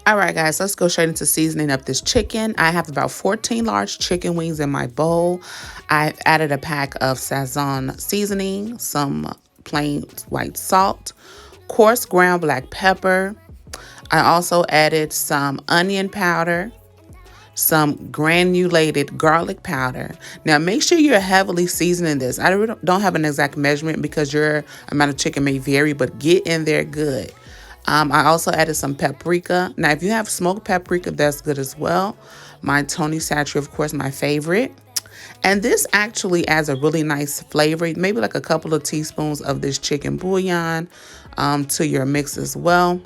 All right, guys, let's go straight into seasoning up this chicken. I have about 14 large chicken wings in my bowl. I've added a pack of Sazon seasoning, some plain white salt, coarse ground black pepper. I also added some onion powder, some granulated garlic powder. Now, make sure you're heavily seasoning this. I don't have an exact measurement because your amount of chicken may vary, but get in there good. I also added some paprika. Now, if you have smoked paprika, that's good as well. My Tony Chachere, of course, my favorite. And this actually adds a really nice flavor, maybe like a couple of teaspoons of this chicken bouillon to your mix as well.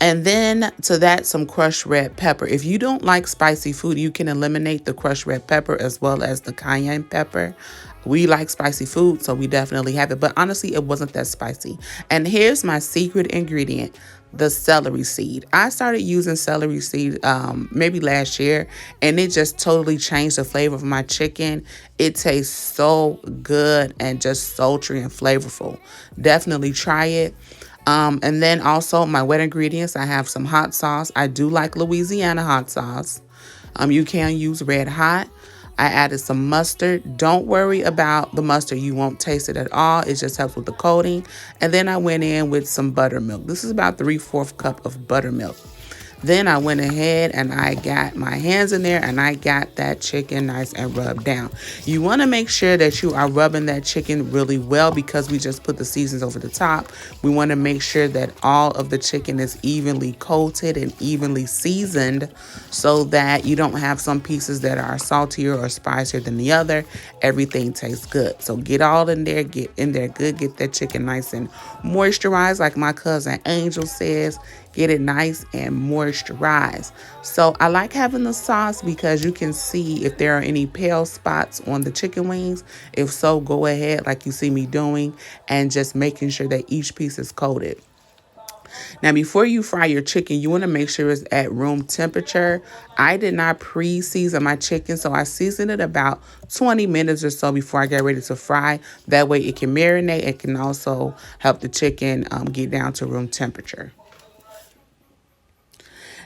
And then to that, some crushed red pepper. If you don't like spicy food, you can eliminate the crushed red pepper as well as the cayenne pepper. We like spicy food, so we definitely have it. But honestly, it wasn't that spicy. And here's my secret ingredient, the celery seed. I started using celery seed maybe last year, and it just totally changed the flavor of my chicken. It tastes so good and just sultry and flavorful. Definitely try it. And then also my wet ingredients, I have some hot sauce. I do like Louisiana hot sauce. You can use red hot. I added some mustard. Don't worry about the mustard. You won't taste it at all. It just helps with the coating. And then I went in with some buttermilk. This is about 3/4 cup of buttermilk. Then I went ahead and I got my hands in there and I got that chicken nice and rubbed down. You want to make sure that you are rubbing that chicken really well because we just put the seasons over the top. We want to make sure that all of the chicken is evenly coated and evenly seasoned so that you don't have some pieces that are saltier or spicier than the other. Everything tastes good. So get all in there, get in there good, get that chicken nice and moisturized like my cousin Angel says. Get it nice and moisturized. So I like having the sauce because you can see if there are any pale spots on the chicken wings. If so, go ahead like you see me doing and just making sure that each piece is coated. Now, before you fry your chicken, you want to make sure it's at room temperature. I did not pre-season my chicken, so I seasoned it about 20 minutes or so before I get ready to fry. That way it can marinate. It can also help the chicken get down to room temperature.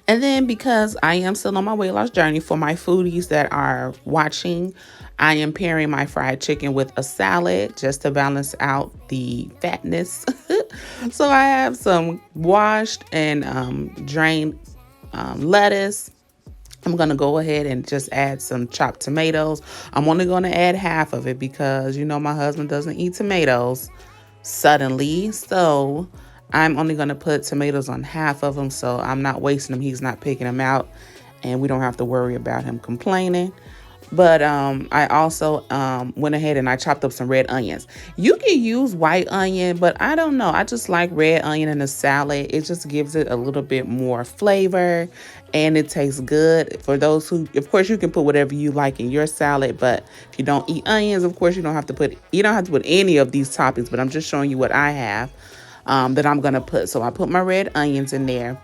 And then because I am still on my weight loss journey, for my foodies that are watching, I am pairing my fried chicken with a salad just to balance out the fatness. So I have some washed and drained lettuce. I'm going to go ahead and just add some chopped tomatoes. I'm only going to add half of it because, you know, my husband doesn't eat tomatoes suddenly. So I'm only going to put tomatoes on half of them, so I'm not wasting them. He's not picking them out, and we don't have to worry about him complaining. But I also went ahead and I chopped up some red onions. You can use white onion, but I don't know. I just like red onion in a salad. It just gives it a little bit more flavor, and it tastes good. For those who, of course, you can put whatever you like in your salad, but if you don't eat onions, of course, you don't have to put any of these toppings. But I'm just showing you what I have. That I'm going to put. So I put my red onions in there.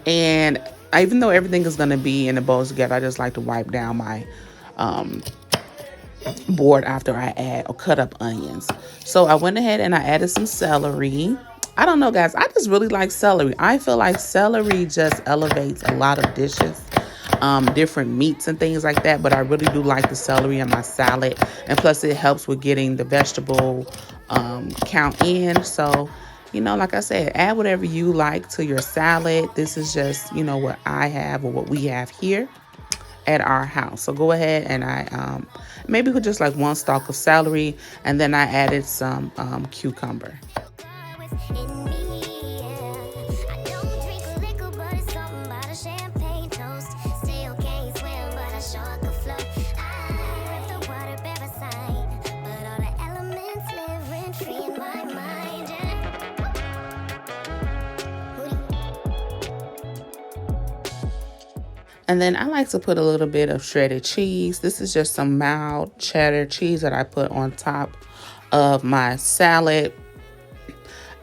And even though everything is going to be in the bowls together, I just like to wipe down my board after I add or cut up onions. So I went ahead and I added some celery. I don't know, guys. I just really like celery. I feel like celery just elevates a lot of dishes. Different meats and things like that, but I really do like the celery in my salad, and plus it helps with getting the vegetable count in. So, you know, like I said, add whatever you like to your salad. This is just, you know, what I have or what we have here at our house. So go ahead and I maybe put just like one stalk of celery, and then I added some cucumber. And then I like to put a little bit of shredded cheese. This is just some mild cheddar cheese that I put on top of my salad.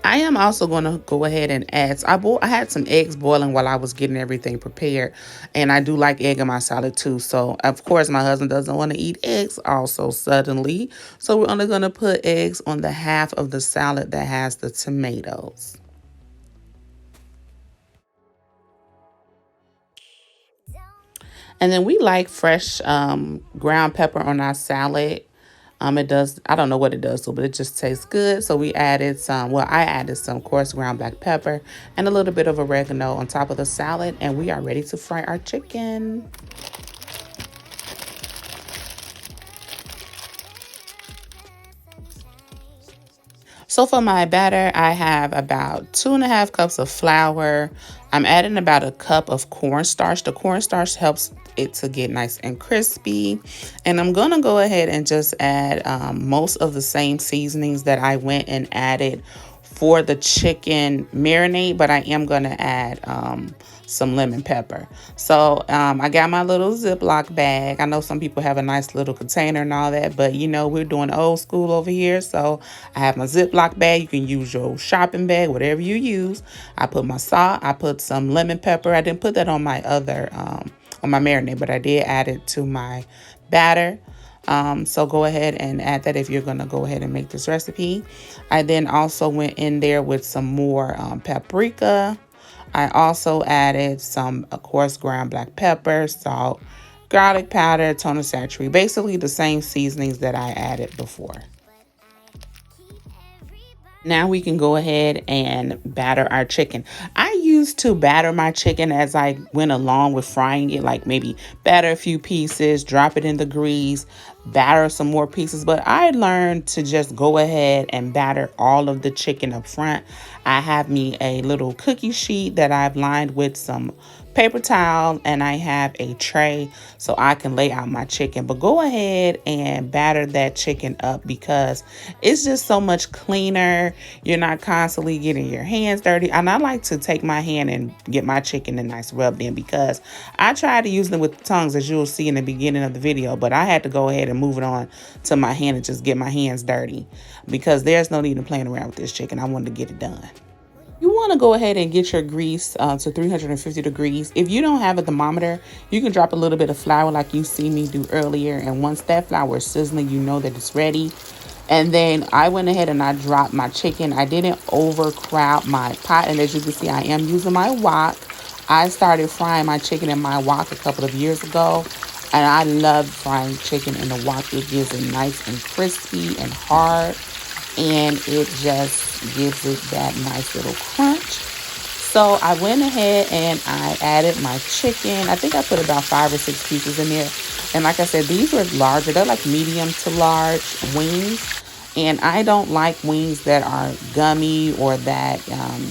I am also going to go ahead and add, I had some eggs boiling while I was getting everything prepared. And I do like egg in my salad too. So, of course, my husband doesn't want to eat eggs also suddenly. So we're only going to put eggs on the half of the salad that has the tomatoes. And then we like fresh ground pepper on our salad. It does, I don't know what it does to, but it just tastes good. So we added some, well, I added some coarse ground black pepper and a little bit of oregano on top of the salad. And we are ready to fry our chicken. So for my batter, I have about 2.5 cups of flour. I'm adding about a cup of cornstarch. The cornstarch helps it to get nice and crispy. And I'm gonna go ahead and just add most of the same seasonings that I went and added for the chicken marinade, but I am gonna add some lemon pepper. So I got my little Ziploc bag. I know some people have a nice little container and all that, but you know, we're doing old school over here. So I have my Ziploc bag. You can use your shopping bag, whatever you use. I put my salt, I put some lemon pepper. I didn't put that on my other, on my marinade, but I did add it to my batter. So go ahead and add that if you're going to go ahead and make this recipe. I then also went in there with some more paprika. I also added some, of course, ground black pepper, salt, garlic powder, toner Chachere, basically the same seasonings that I added before. Now we can go ahead and batter our chicken. I used to batter my chicken as I went along with frying it, like maybe batter a few pieces, drop it in the grease, batter some more pieces. But I learned to just go ahead and batter all of the chicken up front. I have me a little cookie sheet that I've lined with some paper towel, and I have a tray so I can lay out my chicken. But go ahead and batter that chicken up because it's just so much cleaner. You're not constantly getting your hands dirty. And I like to take my hand and get my chicken a nice rubbed in because I tried to use them with the tongues, as you'll see in the beginning of the video, but I had to go ahead and move it on to my hand and just get my hands dirty because there's no need in playing around with this chicken. I wanted to get it done. You want to go ahead and get your grease to 350 degrees. If you don't have a thermometer, you can drop a little bit of flour like you see me do earlier. And once that flour is sizzling, you know that it's ready. And then I went ahead and I dropped my chicken. I didn't overcrowd my pot. And as you can see, I am using my wok. I started frying my chicken in my wok a couple of years ago. And I love frying chicken in the wok. It gives it nice and crispy and hard. And it just gives it that nice little crunch. So I went ahead and I added my chicken. I think I put about 5 or 6 pieces in there. And like I said, these were larger. They're like medium to large wings. And I don't like wings that are gummy or that,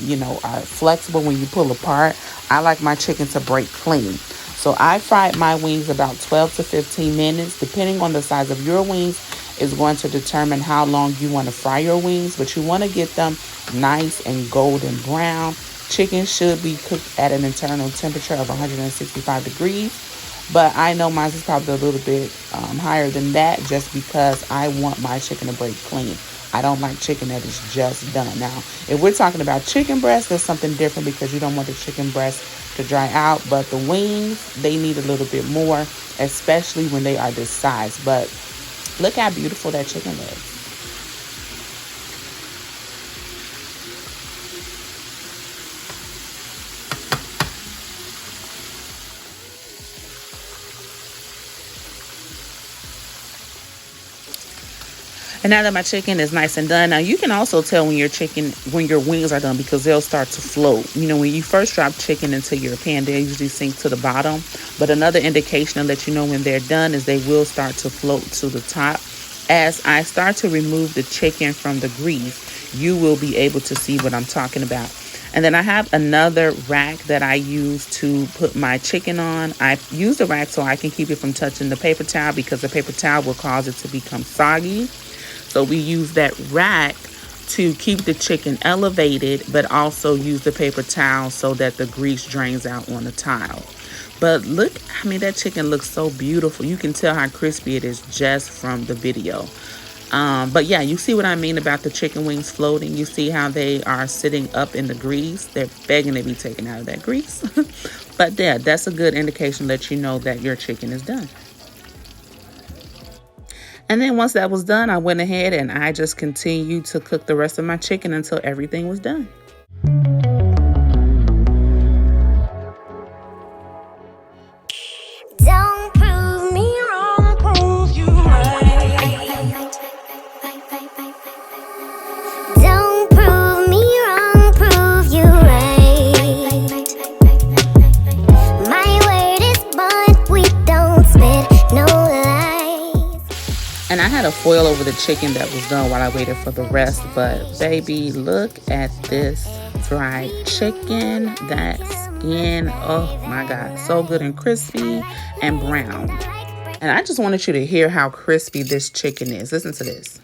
you know, are flexible when you pull apart. I like my chicken to break clean. So I fried my wings about 12 to 15 minutes, depending on the size of your wings is going to determine how long you want to fry your wings, but you want to get them nice and golden brown. Chicken should be cooked at an internal temperature of 165 degrees, but I know mine is probably a little bit higher than that just because I want my chicken to break clean. I don't like chicken that is just done. Now, if we're talking about chicken breast, there's something different because you don't want the chicken breast to dry out, but the wings, they need a little bit more, especially when they are this size. But look how beautiful that chicken looks. And now that my chicken is nice and done, now you can also tell when your wings are done because they'll start to float. You know, when you first drop chicken into your pan, they usually sink to the bottom. But another indication to let you know when they're done is they will start to float to the top. As I start to remove the chicken from the grease, you will be able to see what I'm talking about. And then I have another rack that I use to put my chicken on. I use the rack so I can keep it from touching the paper towel because the paper towel will cause it to become soggy. So we use that rack to keep the chicken elevated, but also use the paper towel so that the grease drains out on the tile. But look, I mean, that chicken looks so beautiful. You can tell how crispy it is just from the video. But yeah, you see what I mean about the chicken wings floating. You see how they are sitting up in the grease. They're begging to be taken out of that grease. But yeah, that's a good indication that you know that your chicken is done. And then once that was done, I went ahead and I just continued to cook the rest of my chicken until everything was done. Don't foil over the chicken that was done while I waited for the rest. But baby, look at this fried chicken. That skin, oh my God, so good and crispy and brown. And I just wanted you to hear how crispy this chicken is. Listen to this.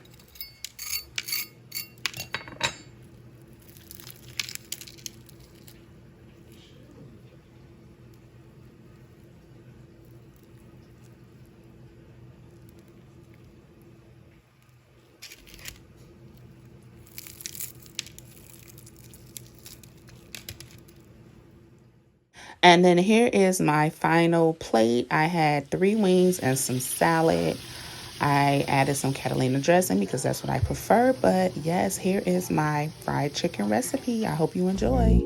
And then here is my final plate. I had 3 wings and some salad. I added some Catalina dressing because that's what I prefer. But yes, here is my fried chicken recipe. I hope you enjoy.